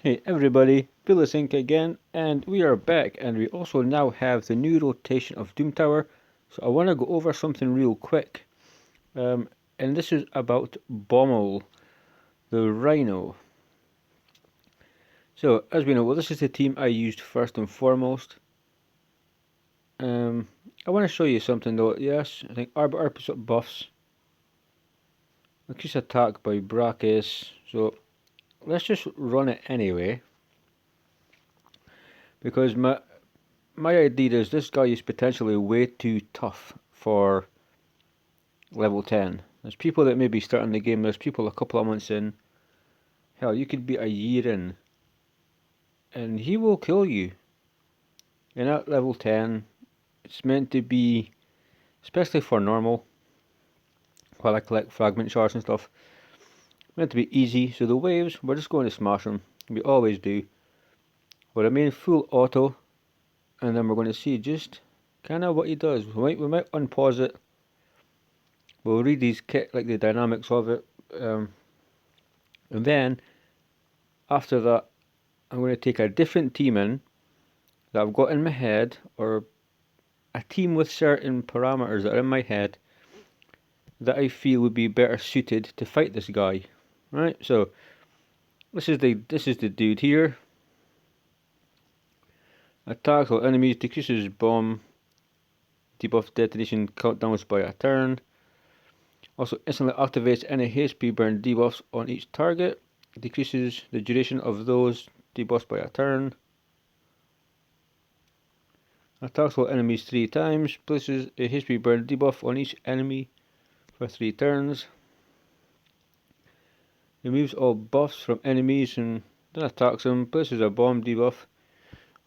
Hey everybody, Vilisink again, and we are back, and we also now have the new rotation of Doom Tower, so I want to go over something real quick. And this is about Bommel, the Rhino. So, as we know, well, this is the team I used first and foremost. I want to show you something though. Yes, I think Arbiter puts up buffs. Increase attack by Brachis, so let's just run it anyway. Because my idea is this guy is potentially way too tough for level 10. There's people that may be starting the game, there's people a couple of months in. Hell, you could be a year in, and he will kill you. And at level 10, it's meant to be, especially for normal, while I collect fragment shards and stuff, meant to be easy. So the waves, we're just going to smash them. We always do. We'll remain full auto, and then we're going to see just kind of what he does. We might unpause it. We'll read his kit, like the dynamics of it. And then, after that, I'm going to take a different team in that I've got in my head, or a team with certain parameters that are in my head that I feel would be better suited to fight this guy. Right? So this is the dude here. Attacks all enemies, decreases bomb debuff detonation countdowns by a turn. Also instantly activates any HP burn debuffs on each target. Decreases the duration of those debuffs by a turn. Attacks all enemies 3 times. Places a HP burn debuff on each enemy for 3 turns. Removes all buffs from enemies and then attacks them. Places a bomb debuff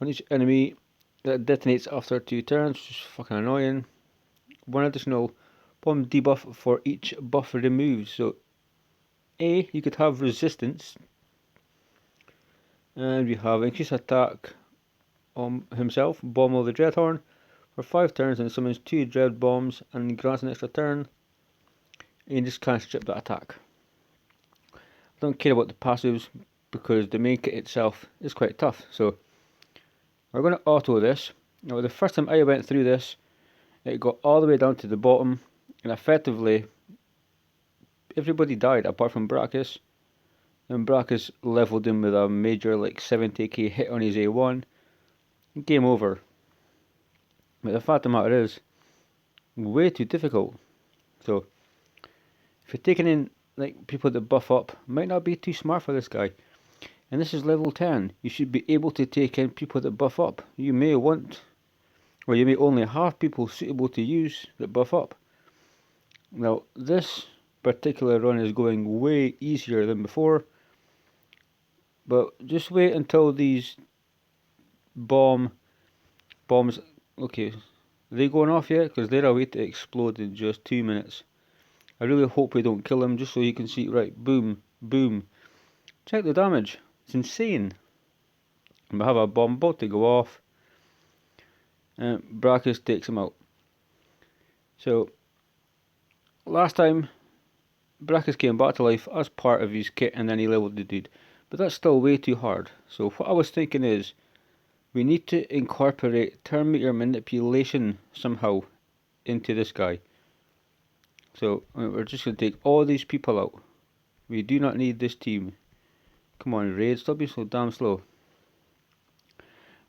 on each enemy that detonates after 2 turns, which is fucking annoying. 1 additional bomb debuff for each buff removed. So you could have resistance. And we have increased attack on himself, Bommal the Dreadhorn, for 5 turns, and summons 2 Dread Bombs and grants an extra turn. And you just can't strip that attack. I don't care about the passives because the main kit itself is quite tough. So we're going to auto this. Now the first time I went through this, it got all the way down to the bottom, and effectively everybody died apart from Brachis. And Brachis leveled him with a major like 70k hit on his A1. Game over. But the fact of the matter is, way too difficult. So if you're taking in like people that buff up, might not be too smart for this guy. And this is level 10. You should be able to take in people that buff up. You may want, or you may only have people suitable to use that buff up. Now this particular run is going way easier than before, but just wait until these bombs, okay, are they going off yet? Because they're away to explode in just 2 minutes. I really hope we don't kill him, just so you can see, right, boom, boom. Check the damage, it's insane. And we have a bomb about to go off, and Brachis takes him out. So, last time, Brachis came back to life as part of his kit and then he leveled the dude. But that's still way too hard. So what I was thinking is, we need to incorporate turn meter manipulation somehow into this guy. So we're just going to take all these people out. We do not need this team. Come on, Raid, stop being so damn slow.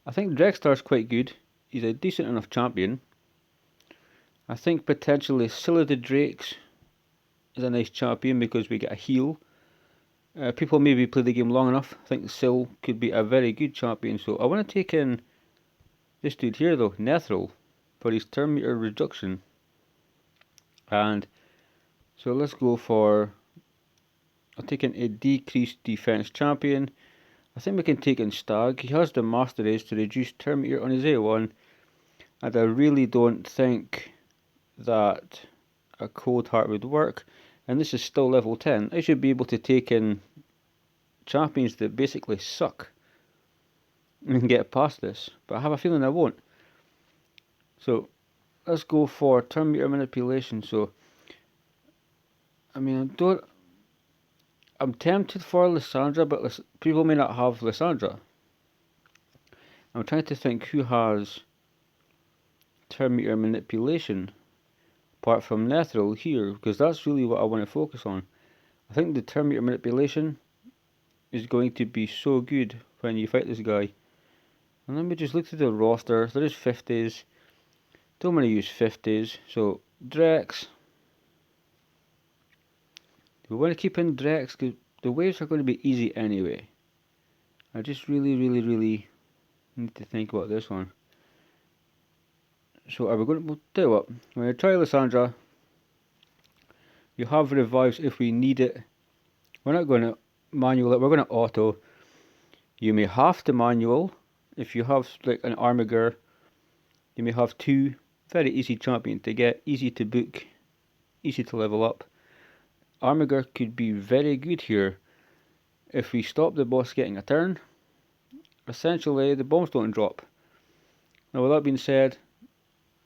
I think Drextar's quite good. He's a decent enough champion. I think potentially Scylla the Drakes is a nice champion because we get a heal. People maybe play the game long enough. I think Syl could be a very good champion. So I want to take in this dude here though, Nethril, for his turn meter reduction. And so let's go for, I'll take in a decreased defense champion. I think we can take in Stag. He has the Master Race to reduce turn meter on his A1. And I really don't think that a Cold Heart would work. And this is still level 10. I should be able to take in champions that basically suck and get past this, but I have a feeling I won't. So let's go for turn meter manipulation. So I mean, I'm tempted for Lysandra, but people may not have Lysandra. I'm trying to think who has turn meter manipulation apart from Nethril here, because that's really what I want to focus on. I think the turn meter manipulation is going to be so good when you fight this guy. And let me just look through the roster. There is 50s. Don't want to use 50s. So Drex. We want to keep in Drex because the waves are going to be easy anyway. I just really need to think about this one. So are we going to, we'll tell you what, we're going to try Lysandra. You have revives if we need it. We're not going to manual it, we're going to auto. You may have to manual. If you have like an Armiger, you may have two. Very easy champion to get, easy to book, easy to level up. Armiger could be very good here. If we stop the boss getting a turn, essentially the bombs don't drop. Now with that being said,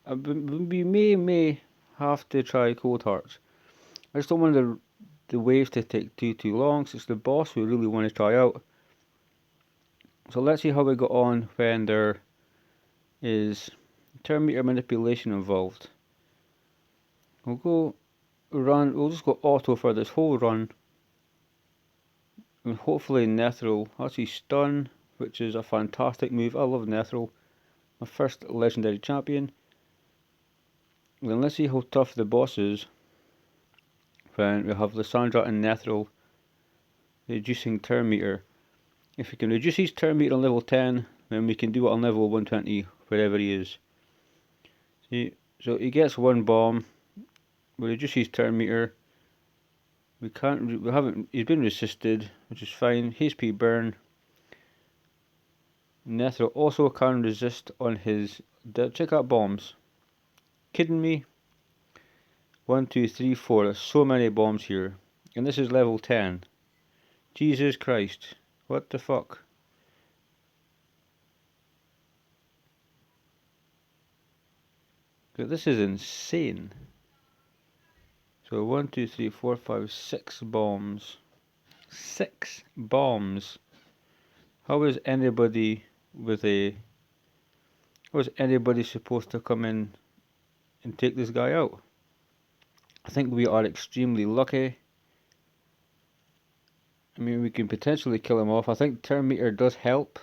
we may have to try Cold Hearts. I just don't want the waves to take too long, so it's the boss we really want to try out. So let's see how we got on when there is turn meter manipulation involved. We'll go run, we'll just go auto for this whole run. And hopefully Nethril has his stun, which is a fantastic move. I love Nethril. My first legendary champion. Then let's see how tough the boss is when we have Lysandra and Nethril reducing turn meter. If we can reduce his turn meter on level 10, then we can do it on level 120 wherever he is. See, so he gets one bomb. We reduce his turn meter. We haven't, he's been resisted, which is fine. HP burn. Nethril also can resist on his, check out bombs. Kidding me? 1, 2, 3, 4, there's so many bombs here. And this is level 10. Jesus Christ. What the fuck? This is insane. So 1, 2, 3, 4, 5, 6 bombs. 6 bombs. How is anybody supposed to come in and take this guy out? I think we are extremely lucky. I mean, we can potentially kill him off. I think turn meter does help.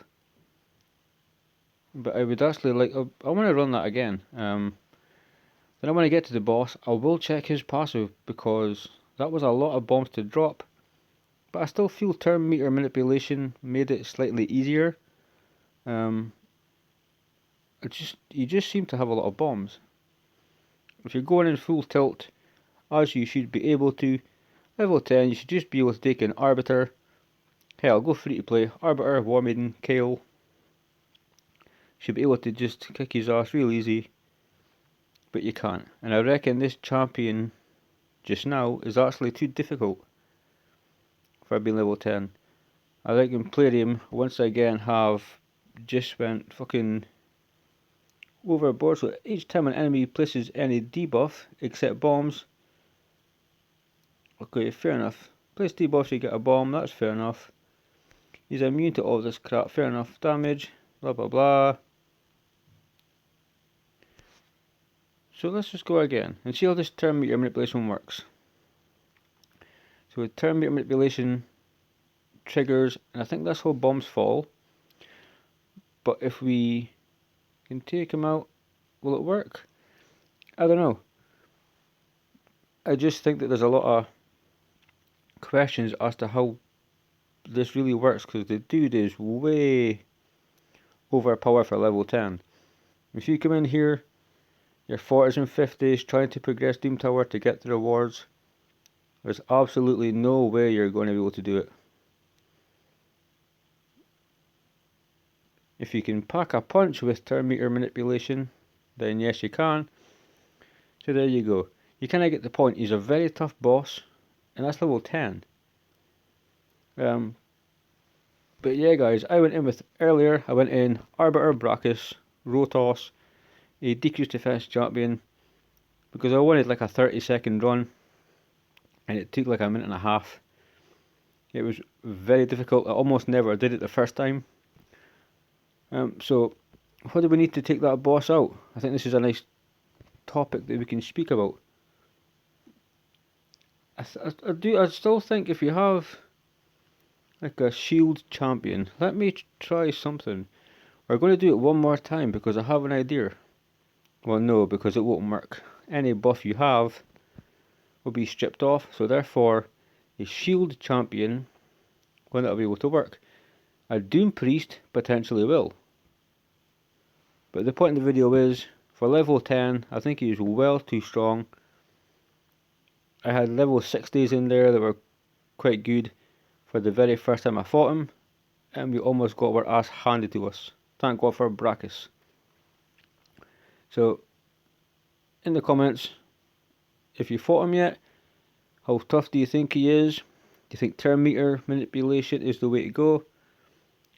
But I would actually like, I want to run that again. Then I want to get to the boss. I will check his passive because that was a lot of bombs to drop. But I still feel turn meter manipulation made it slightly easier. You just seem to have a lot of bombs. If you're going in full tilt, as you should be able to, level 10, you should just be able to take an Arbiter. Hey, I'll go free to play. Arbiter, War Maiden, Kale. Should be able to just kick his ass real easy. But you can't. And I reckon this champion just now is actually too difficult for being level 10. I reckon Plarium once again have just went fucking overboard. So each time an enemy places any debuff except bombs. Okay, fair enough. Place debuffs, you get a bomb, that's fair enough. He's immune to all this crap, fair enough. Damage, blah blah blah. So let's just go again and see how this turn meter manipulation works. So with turn meter manipulation triggers, and I think that's how bombs fall. But if we can take him out, will it work? I don't know. I just think that there's a lot of questions as to how this really works, because the dude is way overpowered for level 10. If you come in here, your 40s and 50s trying to progress Doom Tower to get the rewards, there's absolutely no way you're going to be able to do it. If you can pack a punch with turn meter manipulation, then yes you can. So there you go. You kind of get the point. He's a very tough boss, and that's level 10. But yeah guys, I went in with earlier, I went in Arbiter, Brachus, Rotos, a decreased defense champion, because I wanted like a 30-second run, and it took like a minute and a half. It was very difficult. I almost never did it the first time. So, what do we need to take that boss out? I think this is a nice topic that we can speak about. I still think if you have like a shield champion, let me try something. We're going to do it one more time because I have an idea. Well, no, because it won't work. Any buff you have will be stripped off, so therefore a shield champion will not be able to work. A Doom Priest potentially will. But the point of the video is, for level 10, I think he is well too strong. I had level 60s in there that were quite good for the very first time I fought him, and we almost got our ass handed to us. Thank God for Brachus. So, in the comments, if you fought him yet, how tough do you think he is? Do you think turn meter manipulation is the way to go?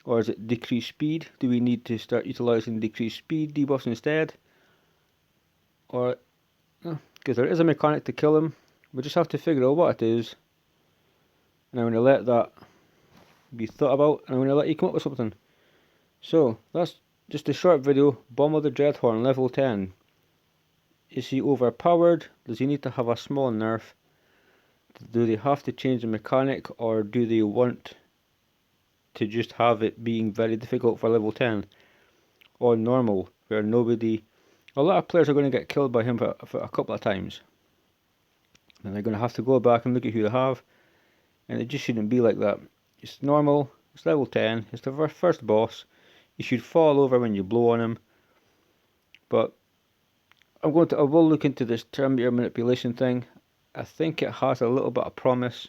Or is it decreased speed? Do we need to start utilising decreased speed debuffs instead? Or, because there is a mechanic to kill him, we just have to figure out what it is. And I'm going to let that be thought about, and I'm going to let you come up with something. So, that's just a short video. Bommal the Dreadhorn, level 10. Is he overpowered? Does he need to have a small nerf? Do they have to change the mechanic, or do they want to just have it being very difficult for level 10? Or normal, where nobody... A lot of players are going to get killed by him for a couple of times. And they're going to have to go back and look at who they have. And it just shouldn't be like that. It's normal, it's level 10, it's the first boss. You should fall over when you blow on him. But I will look into this turn meter manipulation thing. I think it has a little bit of promise.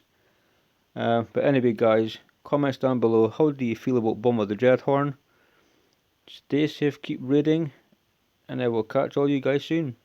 But anyway guys, comments down below. How do you feel about Bommal the Dreadhorn? Stay safe, keep raiding, and I will catch all you guys soon.